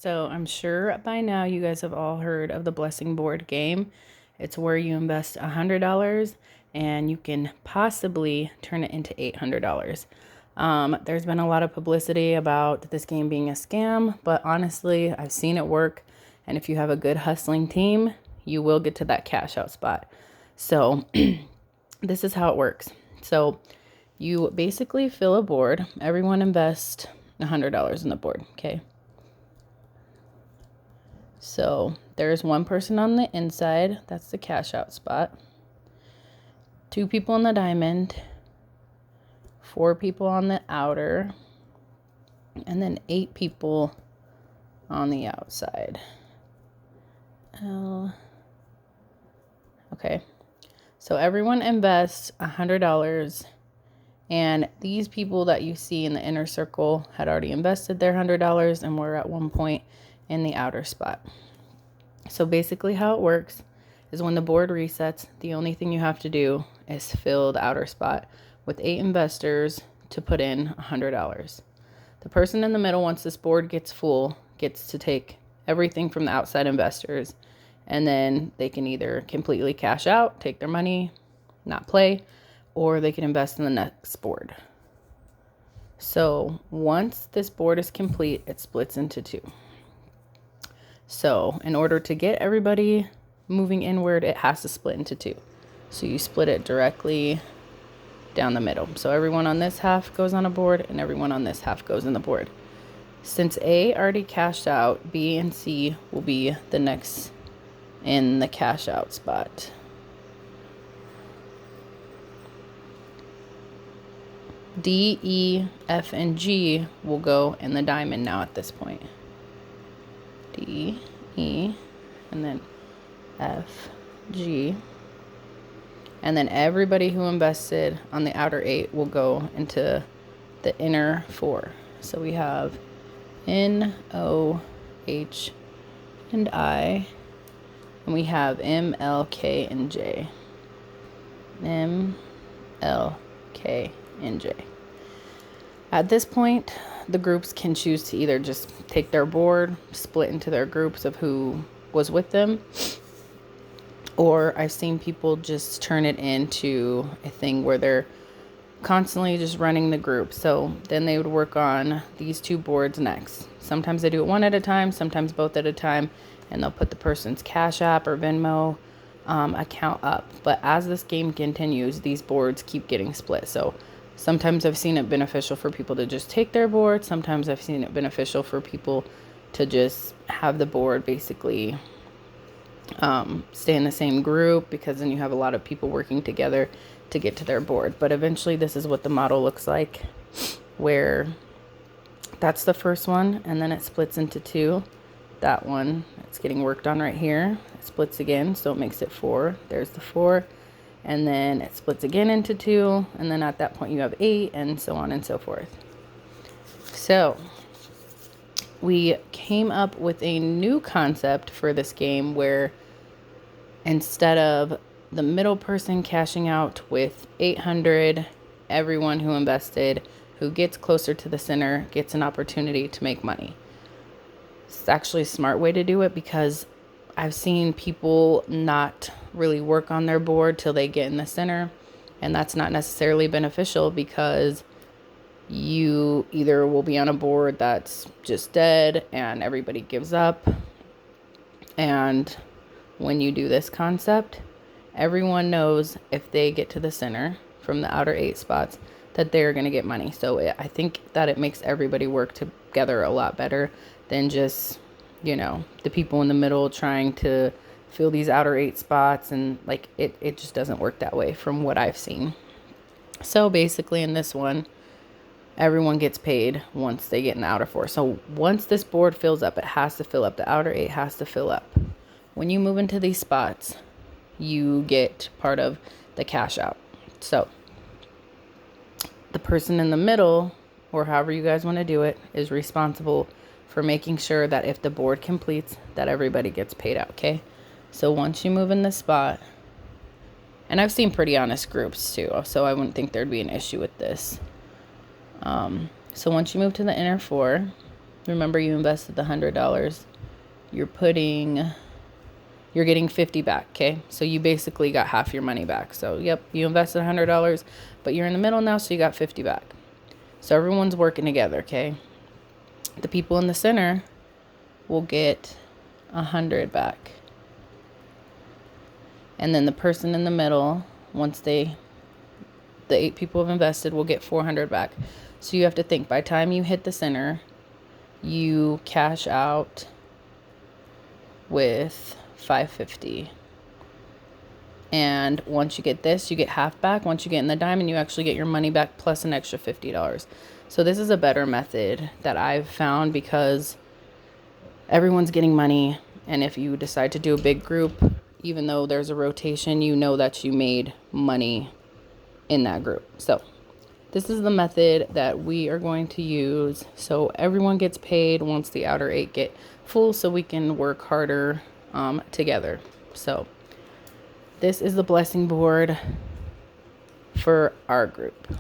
So I'm sure by now you guys have all heard of the Blessing Board game. It's where you invest $100 and you can possibly turn it into $800. There's been a lot of publicity about this game being a scam, but honestly, I've seen it work. And if you have a good hustling team, you will get to that cash out spot. So this is how it works. So you basically fill a board. Everyone invests $100 in the board, okay? So there's one person on the inside, that's the cash out spot. 2 people in the diamond, 4 people on the outer, and then 8 people on the outside. Okay, so everyone invests $100, and these people that you see in the inner circle had already invested their $100 and were at one point in the outer spot. So basically how it works is when the board resets, the only thing you have to do is fill the outer spot with 8 investors to put in $100. The person in the middle, once this board gets full, gets to take everything from the outside investors, and then they can either completely cash out, take their money, not play, or they can invest in the next board. So once this board is complete, it splits into 2. So in order to get everybody moving inward, it has to split into 2. So you split it directly down the middle. So everyone on this half goes on a board and everyone on this half goes in the board. Since A already cashed out, B and C will be the next in the cash out spot. D, E, F, and G will go in the diamond now at this point. D, E, and then F, G. And then everybody who invested on the outer 8 will go into the inner 4. So we have N, O, H, and I. And we have M, L, K, and J. M, L, K, and J. At this point, the groups can choose to either just take their board, split into their groups of who was with them, or I've seen people just turn it into a thing where they're constantly just running the group. So then they would work on these 2 boards next. Sometimes they do it one at a time, sometimes both at a time, and they'll put the person's Cash App or Venmo account up. But as this game continues, these boards keep getting split. So sometimes I've seen it beneficial for people to just take their board. Sometimes I've seen it beneficial for people to just have the board basically stay in the same group, because then you have a lot of people working together to get to their board. But eventually this is what the model looks like, where that's the first one and then it splits into 2. That one, it's getting worked on right here. It splits again, so it makes it 4. There's the 4. And then it splits again into 2. And then at that point you have 8, and so on and so forth. So we came up with a new concept for this game where instead of the middle person cashing out with 800, everyone who invested, who gets closer to the center, gets an opportunity to make money. It's actually a smart way to do it, because I've seen people not really work on their board till they get in the center, and that's not necessarily beneficial, because you either will be on a board that's just dead and everybody gives up. And when you do this concept, everyone knows if they get to the center from the outer 8 spots that they're going to get money. So I think that it makes everybody work together a lot better than just, the people in the middle trying to fill these outer 8 spots. And like, it just doesn't work that way from what I've seen. So basically in this one, everyone gets paid once they get in the outer 4. So once this board fills up, it has to fill up. The outer 8 has to fill up. When you move into these spots, you get part of the cash out. So the person in the middle, or however you guys want to do it, is responsible for making sure that if the board completes, that everybody gets paid out, okay? So once you move in the spot, and I've seen pretty honest groups too, so I wouldn't think there'd be an issue with this. So once you move to the inner 4, Remember, you invested the $100. You're getting 50 back, okay? So you basically got half your money back. So, yep, you invested $100, but you're in the middle now, so you got 50 back. So everyone's working together, okay? The people in the center will get 100 back. And then the person in the middle, the 8 people have invested, will get 400 back. So you have to think, by the time you hit the center, you cash out with 550. And once you get this, you get half back. Once you get in the diamond, you actually get your money back plus an extra $50. So this is a better method that I've found, because everyone's getting money. And if you decide to do a big group, even though there's a rotation, you know that you made money in that group. So this is the method that we are going to use. So everyone gets paid once the outer 8 get full, so we can work harder together. So this is the blessing board for our group.